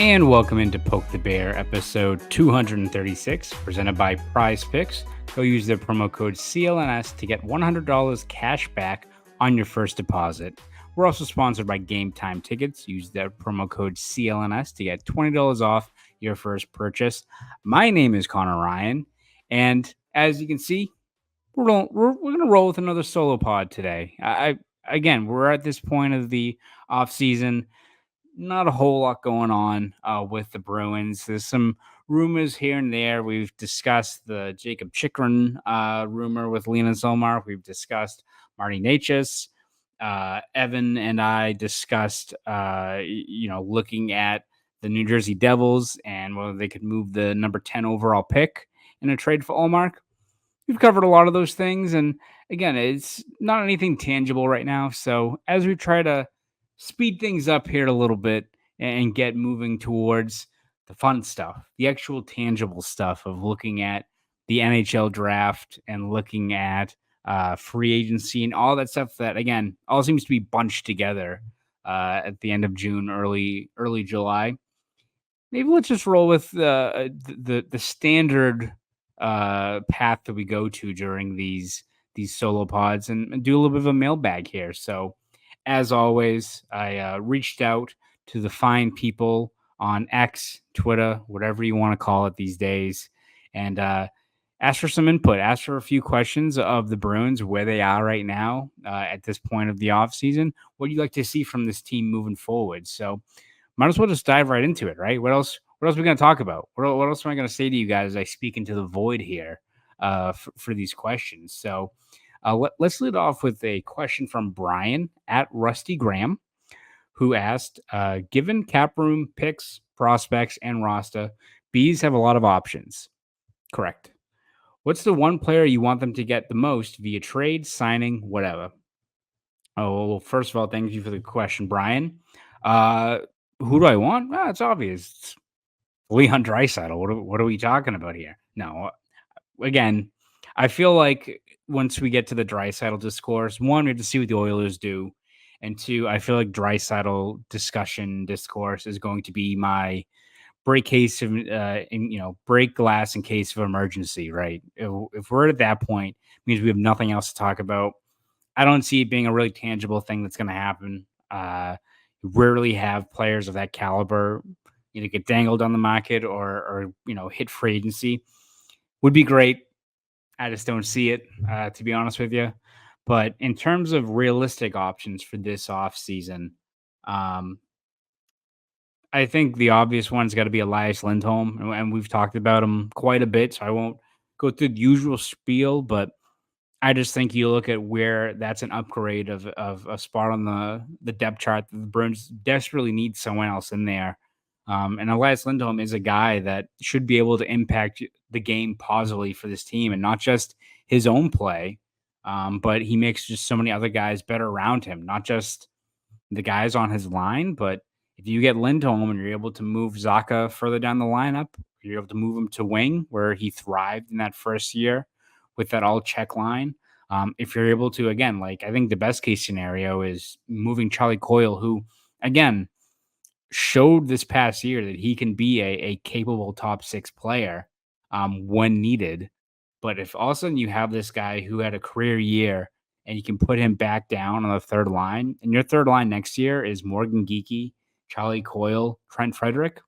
And welcome into Poke the Bear, episode 236, presented by Prize Picks. Go use the promo code CLNS to get $100 cash back on your first deposit. We're also sponsored by Game Time Tickets. Use the promo code CLNS to get $20 off your first purchase. My name is Conor Ryan, and as you can see, we're going to roll with another solo pod today. Again, we're at this point of the off season. Not a whole lot going on with the Bruins. There's some rumors here and there. We've discussed the Jacob Chikrin rumor with Lena Zolmar. We've discussed Marty Natchez. Evan and I discussed, looking at the New Jersey Devils and whether they could move the number 10 overall pick in a trade for Ullmark. We've covered a lot of those things. And again, it's not anything tangible right now. So as we try to speed things up here a little bit and get moving towards the fun stuff, the actual tangible stuff of looking at the NHL draft and looking at free agency and all that stuff that, again, all seems to be bunched together at the end of June, early July. Maybe let's just roll with the standard path that we go to during these solo pods and do a little bit of a mailbag here. So as always, I reached out to the fine people on X, Twitter, whatever you want to call it these days, and asked for some input, asked for a few questions of the Bruins, where they are right now at this point of the offseason. What do you like to see from this team moving forward? So might as well just dive right into it, right? What else are we going to talk about? What else am I going to say to you guys as I speak into the void here for these questions? So let's lead off with a question from Brian at Rusty Graham, who asked, given cap room picks, prospects, and roster, Bees have a lot of options. Correct. What's the one player you want them to get the most via trade, signing, whatever? Oh, well, first of all, thank you for the question, Brian. Who do I want? Well, it's obvious. It's Leon Draisaitl. What are we talking about here? No, again, I feel like once we get to the Draisaitl discourse, one, we have to see what the Oilers do, and two, I feel like Draisaitl discourse is going to be my break case of, break glass in case of emergency. Right? If we're at that point, it means we have nothing else to talk about. I don't see it being a really tangible thing that's going to happen. Rarely have players of that caliber get dangled on the market or hit free agency. Would be great. I just don't see it, to be honest with you. But in terms of realistic options for this offseason, I think the obvious one's got to be Elias Lindholm, and we've talked about him quite a bit, so I won't go through the usual spiel, but I just think you look at where that's an upgrade of a spot on the depth chart. The Bruins desperately need someone else in there. And Elias Lindholm is a guy that should be able to impact the game positively for this team, and not just his own play, but he makes just so many other guys better around him, not just the guys on his line. But if you get Lindholm and you're able to move Zacha further down the lineup, you're able to move him to wing where he thrived in that first year with that all check line. If you're able to, again, I think the best case scenario is moving Charlie Coyle, who, again, showed this past year that he can be a capable top six player when needed. But if all of a sudden you have this guy who had a career year and you can put him back down on the third line, and your third line next year is Morgan Geekie, Charlie Coyle, Trent Frederick,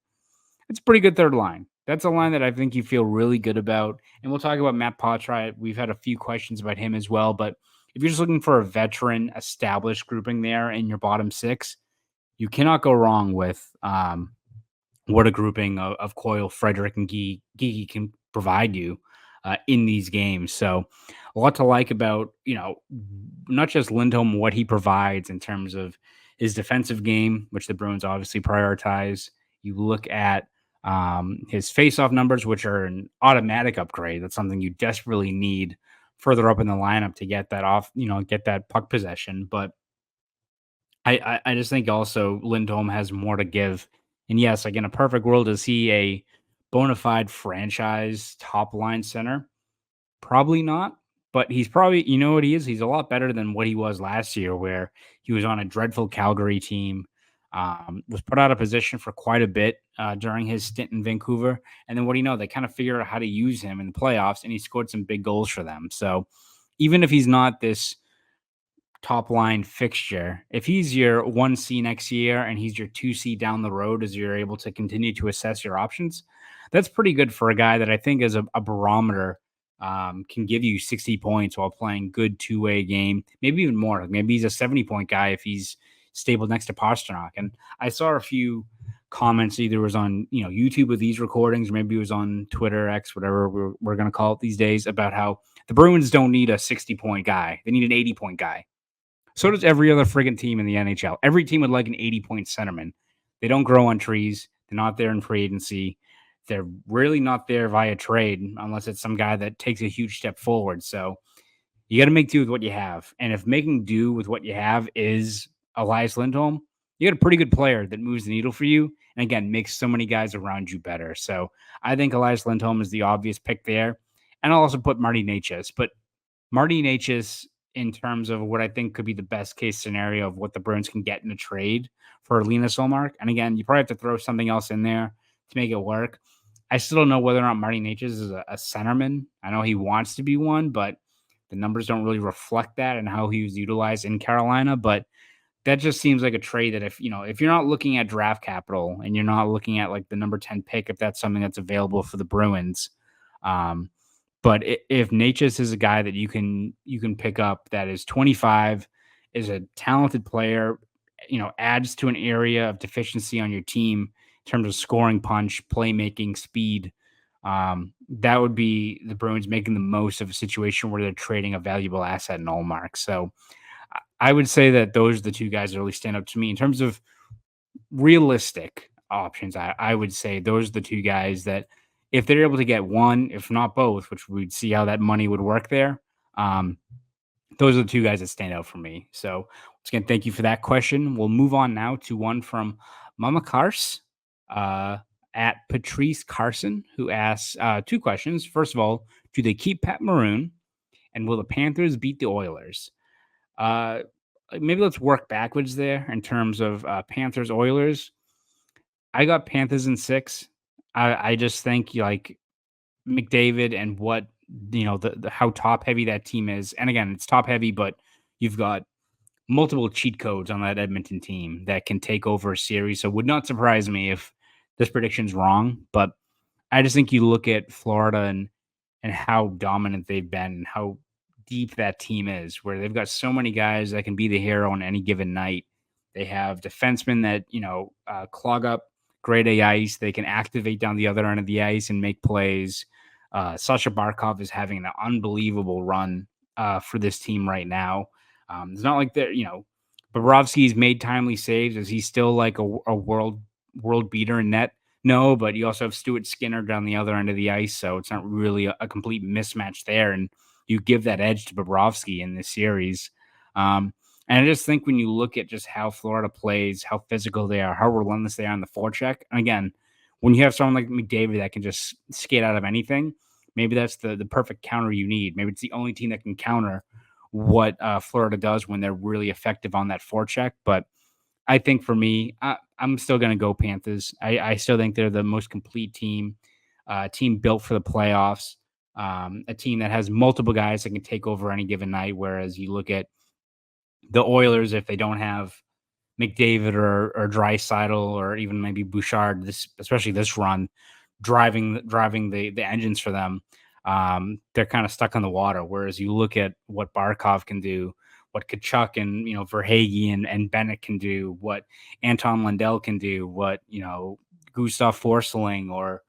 it's a pretty good third line. That's a line that I think you feel really good about. And we'll talk about Matt Poitras. We've had a few questions about him as well. But if you're just looking for a veteran established grouping there in your bottom six, you cannot go wrong with what a grouping of Coyle, Frederick, and Geekie can provide you in these games. So a lot to like about, not just Lindholm, what he provides in terms of his defensive game, which the Bruins obviously prioritize. You look at his faceoff numbers, which are an automatic upgrade. That's something you desperately need further up in the lineup to get that off, get that puck possession. But I just think also Lindholm has more to give. And yes, in a perfect world, is he a bona fide franchise top line center? Probably not. But he's probably, you know what he is? He's a lot better than what he was last year, where he was on a dreadful Calgary team. Was put out of position for quite a bit during his stint in Vancouver. And then what do you know? They kind of figured out how to use him in the playoffs, and he scored some big goals for them. So even if he's not this top line fixture, if he's your 1C next year and he's your 2C down the road as you're able to continue to assess your options, that's pretty good for a guy that I think is a barometer, can give you 60 points while playing good two-way game, maybe even more. Like maybe he's a 70-point guy if he's stable next to Pasternak. And I saw a few comments, either was on YouTube with these recordings, or maybe it was on Twitter, X, whatever we're going to call it these days, about how the Bruins don't need a 60-point guy. They need an 80-point guy. So does every other friggin' team in the NHL. Every team would like an 80-point centerman. They don't grow on trees. They're not there in free agency. They're really not there via trade unless it's some guy that takes a huge step forward. So you got to make do with what you have. And if making do with what you have is Elias Lindholm, you got a pretty good player that moves the needle for you. And again, makes so many guys around you better. So I think Elias Lindholm is the obvious pick there. And I'll also put Marty Necas. But Marty Necas, in terms of what I think could be the best case scenario of what the Bruins can get in a trade for Linus Ullmark. And again, you probably have to throw something else in there to make it work. I still don't know whether or not Marty Necas is a centerman. I know he wants to be one, but the numbers don't really reflect that and how he was utilized in Carolina. But that just seems like a trade that if you're not looking at draft capital and you're not looking at like the number 10 pick, if that's something that's available for the Bruins, but if Necas is a guy that you can pick up that is 25, is a talented player, adds to an area of deficiency on your team in terms of scoring punch, playmaking, speed, that would be the Bruins making the most of a situation where they're trading a valuable asset in Ullmark. So I would say that those are the two guys that really stand up to me in terms of realistic options. I would say those are the two guys that, if they're able to get one, if not both, which we'd see how that money would work there, those are the two guys that stand out for me. So once again, thank you for that question. We'll move on now to one from Mama Cars at Patrice Carson, who asks two questions. First of all, do they keep Pat Maroon, and will the Panthers beat the Oilers? Maybe let's work backwards there in terms of Panthers Oilers. I got Panthers in 6. I just think like McDavid and what the how top heavy that team is. And again, it's top heavy, but you've got multiple cheat codes on that Edmonton team that can take over a series. So it would not surprise me if this prediction's wrong. But I just think you look at Florida and how dominant they've been and how deep that team is, where they've got so many guys that can be the hero on any given night. They have defensemen that, clog up grade A ice. They can activate down the other end of the ice and make plays. Sasha Barkov is having an unbelievable run for this team right now. It's not like they're, Bobrovsky's made timely saves. Is he still like a world beater in net? No, but you also have Stuart Skinner down the other end of the ice, so it's not really a complete mismatch there. And you give that edge to Bobrovsky in this series. And I just think when you look at just how Florida plays, how physical they are, how relentless they are on the forecheck, and again, when you have someone like McDavid that can just skate out of anything, maybe that's the perfect counter you need. Maybe it's the only team that can counter what Florida does when they're really effective on that forecheck. But I think for me, I'm still going to go Panthers. I still think they're the most complete team, team built for the playoffs, a team that has multiple guys that can take over any given night. Whereas you look at the Oilers, if they don't have McDavid or Draisaitl or even maybe Bouchard, especially this run, driving the engines for them, they're kind of stuck on the water. Whereas you look at what Barkov can do, what Kachuk and Verhaeghe and Bennett can do, what Anton Lundell can do, what Gustav Forsling or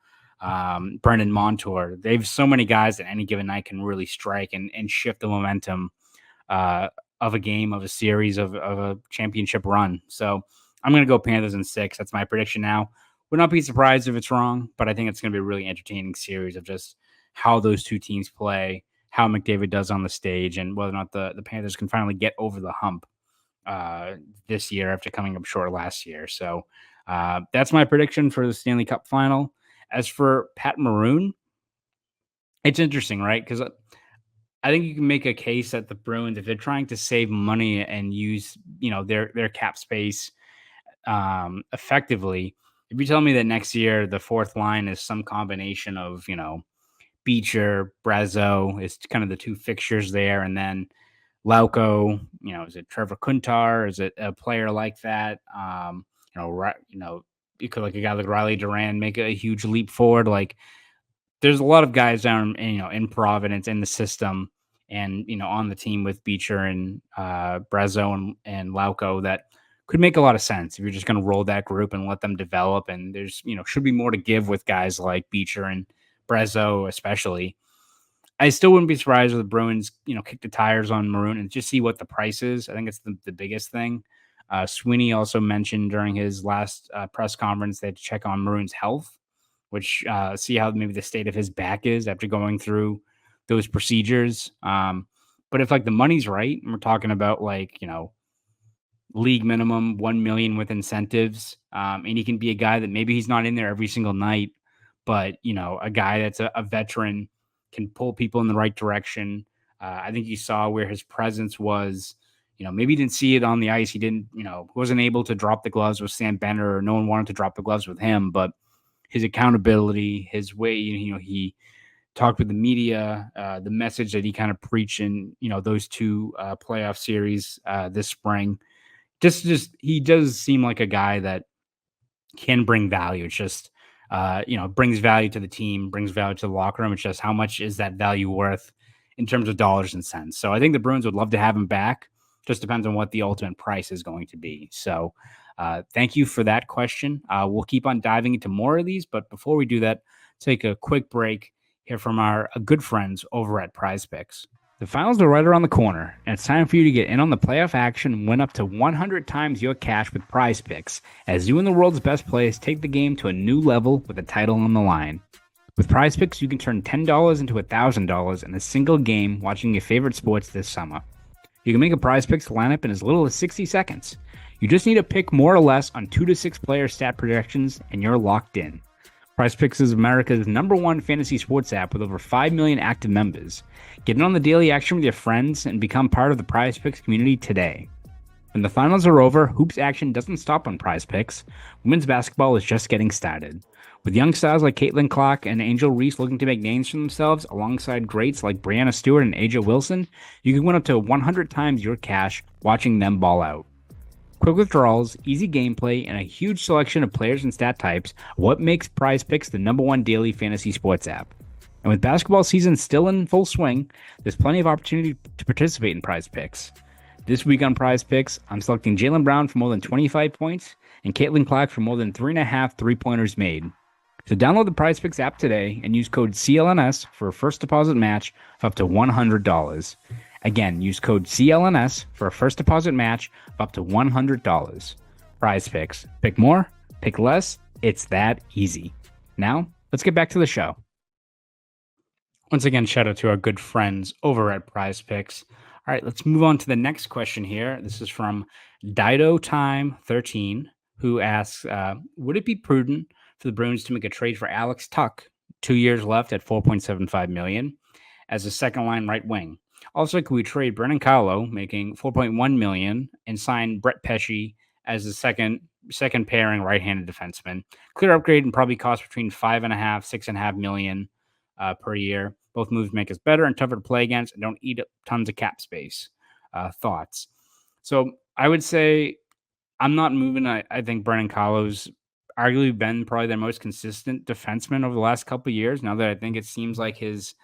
Brendan Montour. They have so many guys that any given night can really strike and shift the momentum of a game, of a series, of a championship run. So I'm going to go Panthers in 6. That's my prediction now. Would not be surprised if it's wrong, but I think it's going to be a really entertaining series of just how those two teams play, how McDavid does on the stage, and whether or not the Panthers can finally get over the hump this year after coming up short last year. So that's my prediction for the Stanley Cup final. As for Pat Maroon, it's interesting, right? Because I think you can make a case that the Bruins, if they're trying to save money and use, their cap space, effectively, if you tell me that next year the fourth line is some combination of, Beecher, Brazo is kind of the two fixtures there, and then Lauko, is it Trevor Kuntar? Is it a player like that? You could like a guy like Riley Duran make a huge leap forward. Like there's a lot of guys down, in Providence in the system and, on the team with Beecher and Brazo and Lauko that could make a lot of sense if you're just going to roll that group and let them develop. And there's, should be more to give with guys like Beecher and Brazo, especially. I still wouldn't be surprised if the Bruins, kick the tires on Maroon and just see what the price is. I think it's the biggest thing. Sweeney also mentioned during his last press conference that check on Maroon's health, which see how maybe the state of his back is after going through those procedures. But if like the money's right, and we're talking about like, league minimum 1 million with incentives, and he can be a guy that maybe he's not in there every single night, but a guy that's a veteran can pull people in the right direction. I think you saw where his presence was. Maybe he didn't see it on the ice. He didn't, wasn't able to drop the gloves with Sam Bender, or no one wanted to drop the gloves with him. But his accountability, his way, he talked with the media, the message that he kind of preached in, those two playoff series this spring. Just he does seem like a guy that can bring value. It's just, brings value to the team, brings value to the locker room. It's just how much is that value worth in terms of dollars and cents. So I think the Bruins would love to have him back. Just depends on what the ultimate price is going to be. So thank you for that question. We'll keep on diving into more of these. But before we do that, take a quick break, hear from our good friends over at Prize Picks. The finals are right around the corner, and it's time for you to get in on the playoff action and win up to 100 times your cash with Prize Picks, as you and the world's best players take the game to a new level with a title on the line. With Prize Picks, you can turn $10 into $1,000 in a single game watching your favorite sports this summer. You can make a Prize Picks lineup in as little as 60 seconds. You just need to pick more or less on 2 to 6 player stat projections, and you're locked in. Prize Picks is America's #1 fantasy sports app with over 5 million active members. Get in on the daily action with your friends and become part of the Prize Picks community today. When the finals are over, hoops action doesn't stop on Prize Picks. Women's basketball is just getting started. With young stars like Caitlin Clark and Angel Reese looking to make names for themselves alongside greats like Brianna Stewart and Aja Wilson, you can win up to 100 times your cash watching them ball out. Quick withdrawals, easy gameplay, and a huge selection of players and stat types are what makes Prize Picks the #1 daily fantasy sports app. And with basketball season still in full swing, there's plenty of opportunity to participate in Prize Picks. This week on Prize Picks, I'm selecting Jaylen Brown for more than 25 points and Caitlin Clark for more than 3.5 3-pointers made. So download the Prize Picks app today and use code CLNS for a first deposit match of up to $100. Again, use code CLNS for a first deposit match of up to $100. Prize Picks. Pick more, pick less. It's that easy. Now, let's get back to the show. Once again, shout out to our good friends over at Prize Picks. All right, let's move on to the next question here. This is from Dido Time 13, who asks, would it be prudent for the Bruins to make a trade for Alex Tuck, 2 years left at $4.75 million, as a second line right wing? Also, could we trade Brennan Carlo, making $4.1 million, and sign Brett Pesce as the second pairing right-handed defenseman? Clear upgrade and probably cost between $5.5 $6.5 million per year. Both moves make us better and tougher to play against and don't eat up tons of cap space. Thoughts? So I would say I'm not moving. I think Brennan Carlo's arguably been probably their most consistent defenseman over the last couple of years. Now that I think it seems like his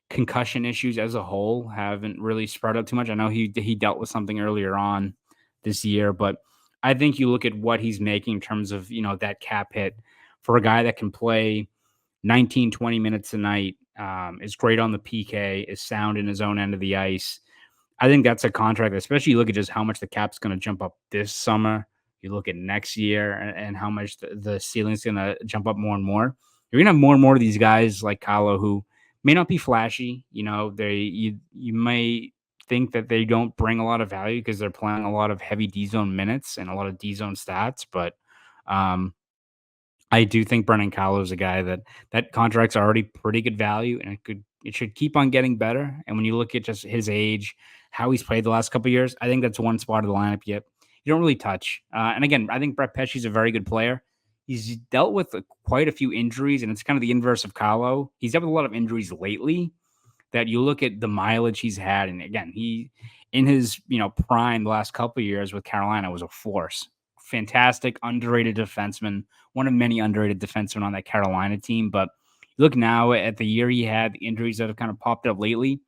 concussion issues as a whole haven't really spread out too much. I know he dealt with something earlier on this year, but I think you look at what he's making in terms of, that cap hit for a guy that can play 19, 20 minutes a night, is great on the PK, is sound in his own end of the ice. I think that's a contract, especially you look at just how much the cap's going to jump up this summer. You look at next year and how much the ceiling's going to jump up more and more. You're going to have more and more of these guys like Carlo who may not be flashy. You may think that they don't bring a lot of value because they're playing a lot of heavy D-zone minutes and a lot of D-zone stats. But I do think Brennan Carlo is a guy that contract's already pretty good value, and it should keep on getting better. And when you look at just his age, how he's played the last couple of years, I think that's one spot of the lineup. Yet you don't really touch. And again, I think Brett Pesce's a very good player. He's dealt with quite a few injuries, and it's kind of the inverse of Carlo. He's dealt with a lot of injuries lately that you look at the mileage he's had, and again, he in his prime the last couple of years with Carolina was a force. Fantastic, underrated defenseman, one of many underrated defensemen on that Carolina team. But you look now at the year he had, the injuries that have kind of popped up lately.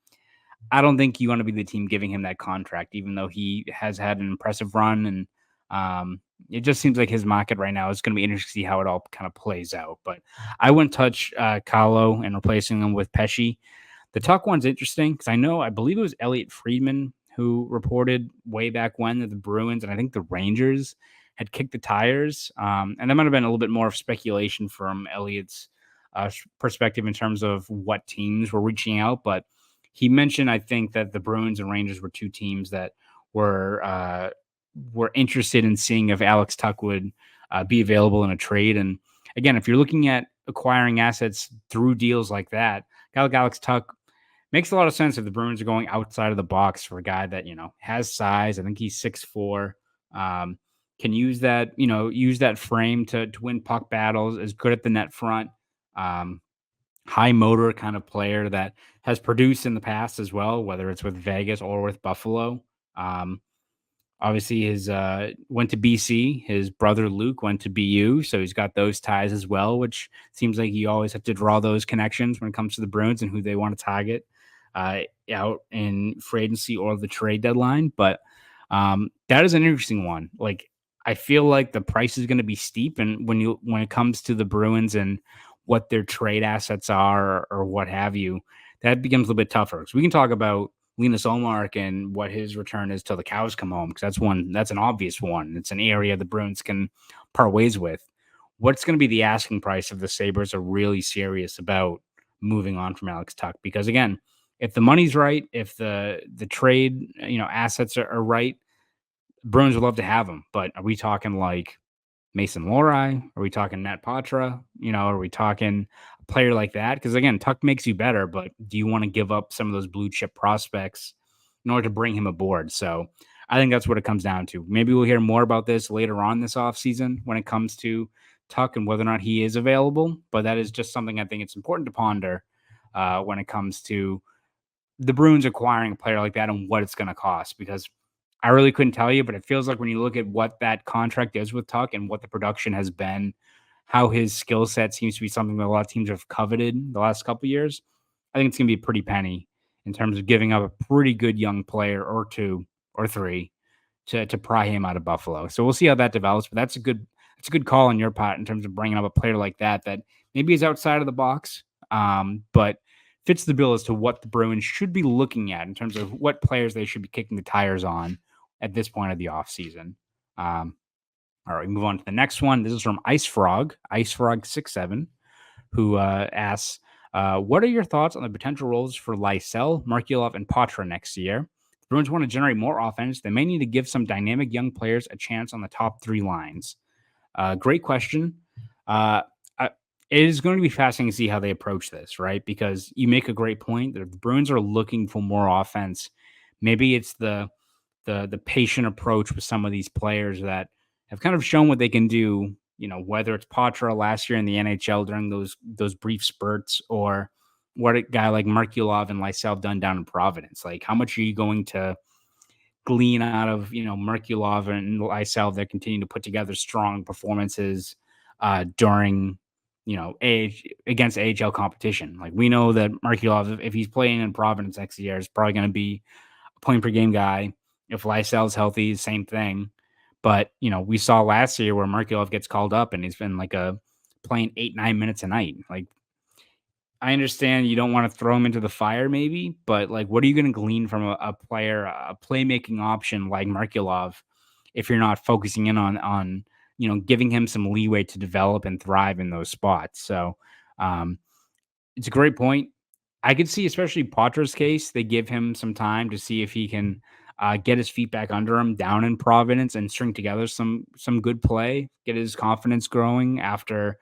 I don't think you want to be the team giving him that contract, even though he has had an impressive run. And it just seems like his market right now is going to be interesting to see how it all kind of plays out. But I wouldn't touch Carlo and replacing him with Pesce. The Tuck one's interesting because I believe it was Elliot Friedman who reported way back when that the Bruins and I think the Rangers had kicked the tires. And that might have been a little bit more of speculation from Elliot's perspective in terms of what teams were reaching out. But he mentioned, I think, that the Bruins and Rangers were two teams that were interested in seeing if Alex Tuck would be available in a trade. And again, if you're looking at acquiring assets through deals like that, guy like Alex Tuck makes a lot of sense if the Bruins are going outside of the box for a guy that, has size. I think he's 6'4", can use that frame to win puck battles, is good at the net front, high motor kind of player that has produced in the past as well, whether it's with Vegas or with Buffalo. Um, Obviously, his went to BC. His brother Luke went to BU, so he's got those ties as well. Which seems like you always have to draw those connections when it comes to the Bruins and who they want to target out in free agency or the trade deadline. But that is an interesting one. Like I feel like the price is going to be steep, and when it comes to the Bruins and what their trade assets are or what have you, that becomes a little bit tougher. So we can talk about Linus Olmark and what his return is till the cows come home, because that's an obvious one. It's an area the Bruins can part ways with. What's going to be the asking price if the Sabres are really serious about moving on from Alex Tuck? Because again, if the money's right, if the trade assets are right, Bruins would love to have him. But are we talking like Mason Lohrei? Are we talking Nat Patra? Are we talking a player like that? Because again, Tuck makes you better, but do you want to give up some of those blue chip prospects in order to bring him aboard? So I think that's what it comes down to. Maybe we'll hear more about this later on this offseason when it comes to Tuck and whether or not he is available. But that is just something I think it's important to ponder when it comes to the Bruins acquiring a player like that and what it's going to cost. Because I really couldn't tell you, but it feels like when you look at what that contract is with Tuck and what the production has been, how his skill set seems to be something that a lot of teams have coveted the last couple of years, I think it's going to be a pretty penny in terms of giving up a pretty good young player or two or three to pry him out of Buffalo. So we'll see how that develops, but that's a good call on your part in terms of bringing up a player like that maybe is outside of the box, but fits the bill as to what the Bruins should be looking at in terms of what players they should be kicking the tires on at this point of the offseason. All right, we move on to the next one. This is from IceFrog67, who asks, what are your thoughts on the potential roles for Lysell, Merkulov, and Patra next year? The Bruins want to generate more offense. They may need to give some dynamic young players a chance on the top three lines. Great question. It is going to be fascinating to see how they approach this, right? Because you make a great point that if the Bruins are looking for more offense, maybe it's the patient approach with some of these players that have kind of shown what they can do, whether it's Patra last year in the NHL during those brief spurts, or what a guy like Merkulov and Lysell have done down in Providence. Like, how much are you going to glean out of, Merkulov and Lysell that continue to put together strong performances during, against AHL competition? Like, we know that Merkulov, if he's playing in Providence next year, is probably going to be a point per game guy. If Lysell's healthy, same thing. But, we saw last year where Merkulov gets called up and he's been playing 8-9 minutes a night. Like, I understand you don't want to throw him into the fire maybe, but what are you going to glean from a player, a playmaking option like Merkulov, if you're not focusing in on giving him some leeway to develop and thrive in those spots? So it's a great point. I could see, especially Patra's case, they give him some time to see if he can get his feet back under him down in Providence and string together some good play, get his confidence growing after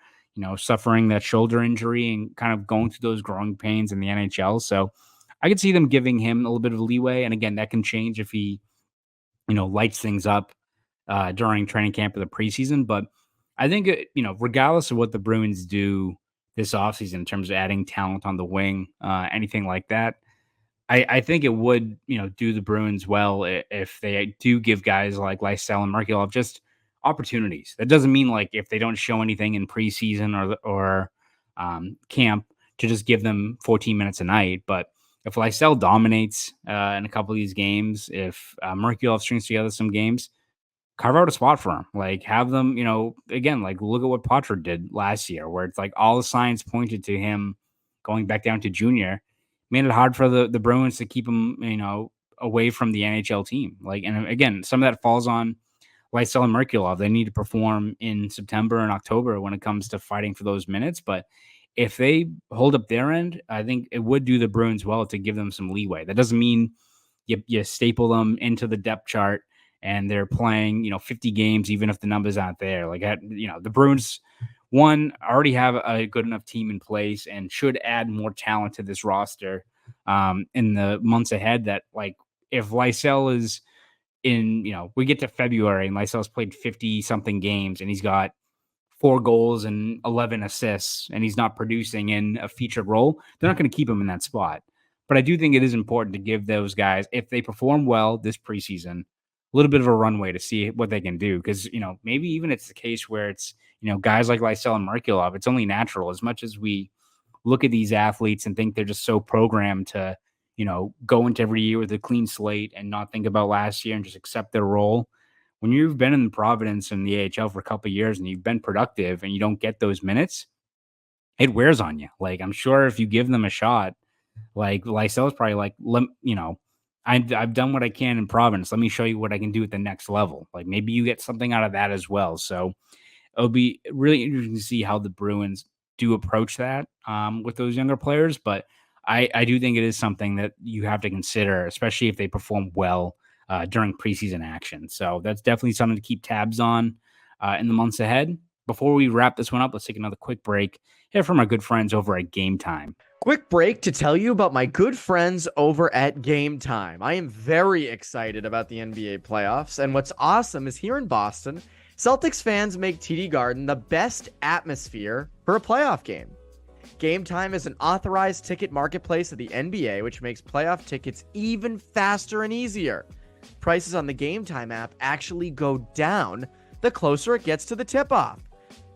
suffering that shoulder injury and kind of going through those growing pains in the NHL. So I could see them giving him a little bit of leeway, and again, that can change if he lights things up during training camp of the preseason. But I think, regardless of what the Bruins do this offseason in terms of adding talent on the wing, anything like that, I think it would, do the Bruins well if they do give guys like Lysell and Merkulov just opportunities. That doesn't mean like if they don't show anything in preseason or camp to just give them 14 minutes a night. But if Lysell dominates in a couple of these games, if Merkulov strings together some games, carve out a spot for him. Like have them, again, like look at what Potter did last year, where it's like all the signs pointed to him going back down to junior, made it hard for the Bruins to keep him, away from the NHL team. Like, and again, some of that falls on Lysell and Merkulov. They need to perform in September and October when it comes to fighting for those minutes. But if they hold up their end, I think it would do the Bruins well to give them some leeway. That doesn't mean you staple them into the depth chart and they're playing, 50 games, even if the numbers aren't there. Like, the Bruins, one, already have a good enough team in place and should add more talent to this roster in the months ahead. That, like, if Lysell is we get to February and Lysell's played 50 something games and he's got 4 goals and 11 assists and he's not producing in a featured role, they're not going to keep him in that spot. But I do think it is important to give those guys, if they perform well this preseason, a little bit of a runway to see what they can do. Because, maybe even it's the case where it's, guys like Lysell and Merkulov, it's only natural. As much as we look at these athletes and think they're just so programmed to, go into every year with a clean slate and not think about last year and just accept their role. When you've been in Providence and the AHL for a couple of years and you've been productive and you don't get those minutes, it wears on you. Like, I'm sure if you give them a shot, like Lysell is probably like, I've done what I can in Providence. Let me show you what I can do at the next level. Like maybe you get something out of that as well. So it'll be really interesting to see how the Bruins do approach that with those younger players. But I do think it is something that you have to consider, especially if they perform well during preseason action. So that's definitely something to keep tabs on in the months ahead. Before we wrap this one up, let's take another quick break here from our good friends over at Game Time. Quick break to tell you about my good friends over at Game Time. I am very excited about the NBA playoffs, and what's awesome is here in Boston, Celtics fans make TD Garden the best atmosphere for a playoff game. Game Time is an authorized ticket marketplace of the NBA, which makes playoff tickets even faster and easier. Prices on the Game Time app actually go down the closer it gets to the tip-off.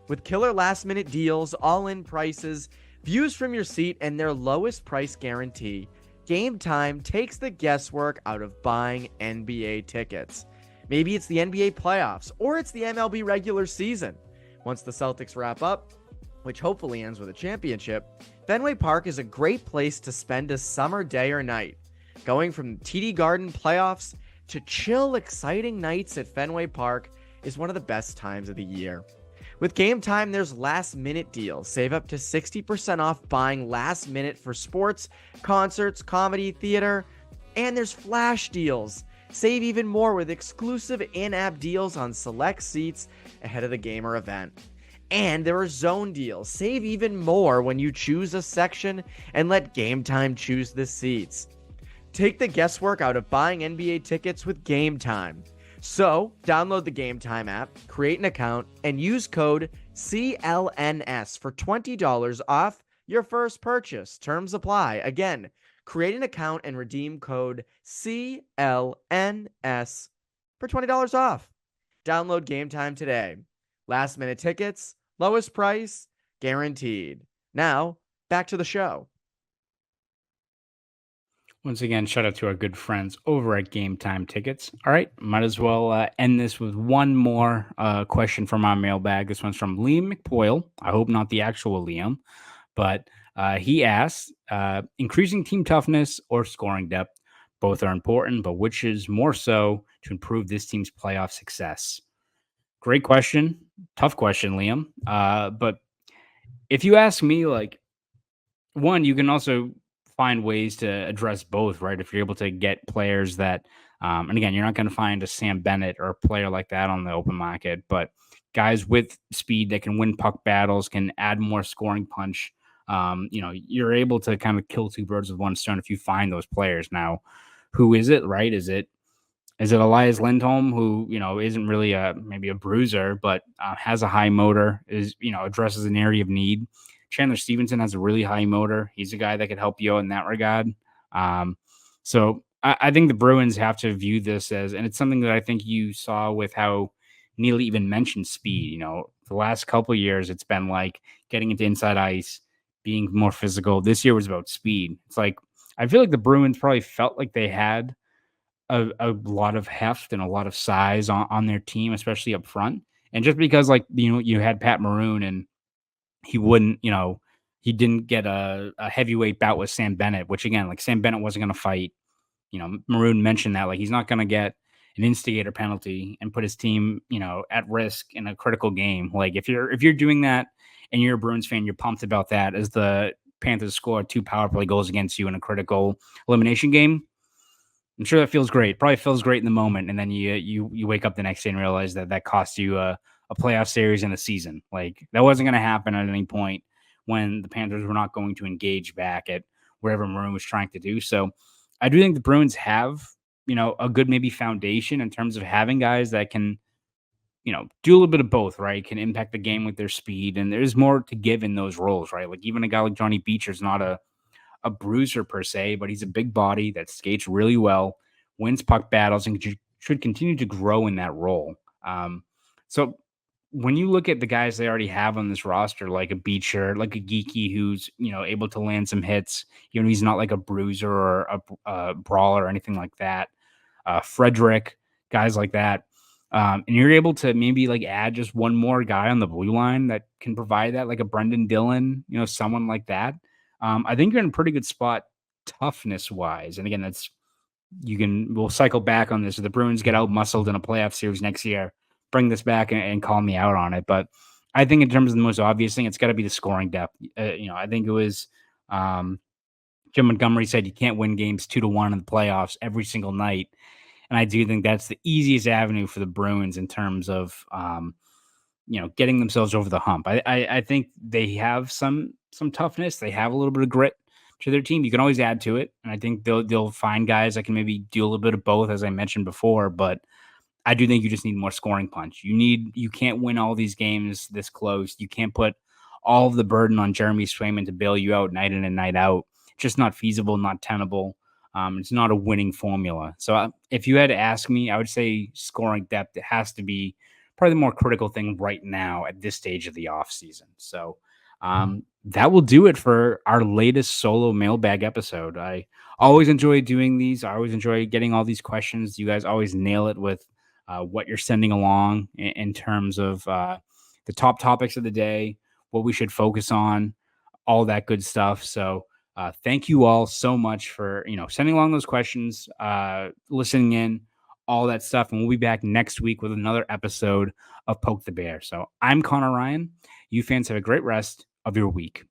With killer last-minute deals, all-in prices, views from your seat, and their lowest price guarantee, Game Time takes the guesswork out of buying NBA tickets. Maybe it's the NBA playoffs, or it's the MLB regular season. Once the Celtics wrap up, which hopefully ends with a championship, Fenway Park is a great place to spend a summer day or night. Going from TD Garden playoffs to chill, exciting nights at Fenway Park is one of the best times of the year. With Game Time, there's last-minute deals. Save up to 60% off buying last minute for sports, concerts, comedy, theater, and there's flash deals. Save even more with exclusive in-app deals on select seats ahead of the game or event. And there are zone deals. Save even more when you choose a section and let Game Time choose the seats. Take the guesswork out of buying NBA tickets with Game Time. So, download the Game Time app, create an account, and use code CLNS for $20 off your first purchase. Terms apply. Again, create an account and redeem code CLNS for $20 off. Download Game Time today. Last minute tickets, lowest price, guaranteed. Now, back to the show. Once again, shout out to our good friends over at Game Time Tickets. All right, might as well end this with one more question from our mailbag. This one's from Liam McPoyle. I hope not the actual Liam, but he asks, increasing team toughness or scoring depth, both are important, but which is more so to improve this team's playoff success? Great question. Tough question, Liam. But if you ask me, like, one, you can also find ways to address both, right? If you're able to get players that, and again, you're not going to find a Sam Bennett or a player like that on the open market, but guys with speed that can win puck battles, can add more scoring punch. You're able to kind of kill two birds with one stone if you find those players. Now, who is it, right? Is it Is it Elias Lindholm, who, isn't really maybe a bruiser, but has a high motor, addresses an area of need? Chandler Stevenson has a really high motor. He's a guy that could help you out in that regard. So I think the Bruins have to view this as, and it's something that I think you saw with how Neely even mentioned speed. The last couple of years, it's been like getting into inside ice, being more physical. This year was about speed. It's like, I feel like the Bruins probably felt like they had a lot of heft and a lot of size on their team, especially up front. And just because, like, you had Pat Maroon and he wouldn't, he didn't get a heavyweight bout with Sam Bennett, which again, like Sam Bennett wasn't going to fight. Maroon mentioned that, like, he's not going to get an instigator penalty and put his team, at risk in a critical game. Like, if you're doing that and you're a Bruins fan, you're pumped about that as the Panthers score 2 power play goals against you in a critical elimination game. I'm sure that feels great. Probably feels great in the moment, and then you wake up the next day and realize that cost you a playoff series and a season. Like, that wasn't going to happen at any point when the Panthers were not going to engage back at wherever Maroon was trying to do. So I do think the Bruins have, a good maybe foundation in terms of having guys that can, do a little bit of both, right? Can impact the game with their speed, and there's more to give in those roles, right? Like, even a guy like Johnny Beecher is not a bruiser per se, but he's a big body that skates really well, wins puck battles, and should continue to grow in that role. So when you look at the guys they already have on this roster, like a Beecher, like a Geeky, who's, able to land some hits, he's not like a bruiser or a brawler or anything like that. Frederick, guys like that. And you're able to maybe like add just one more guy on the blue line that can provide that, like a Brendan Dillon, someone like that. I think you're in a pretty good spot toughness wise. And again, we'll cycle back on this. If the Bruins get out muscled in a playoff series next year, bring this back and call me out on it. But I think in terms of the most obvious thing, it's got to be the scoring depth. I think it was Jim Montgomery said you can't win games 2-1 in the playoffs every single night. And I do think that's the easiest avenue for the Bruins in terms of, getting themselves over the hump. I think they have some toughness. They have a little bit of grit to their team. You can always add to it, and I think they'll find guys that can maybe do a little bit of both, as I mentioned before. But I do think you just need more scoring punch. You can't win all these games this close. You can't put all of the burden on Jeremy Swayman to bail you out night in and night out. It's just not feasible, not tenable. It's not a winning formula. So if you had to ask me, I would say scoring depth, it has to be probably the more critical thing right now at this stage of the offseason. So that will do it for our latest solo mailbag episode. I always enjoy doing these. I always enjoy getting all these questions. You guys always nail it with what you're sending along in terms of the top topics of the day, what we should focus on, all that good stuff. So thank you all so much for, sending along those questions, listening in, all that stuff. And we'll be back next week with another episode of Poke the Bear. So I'm Conor Ryan. You fans have a great rest of your week.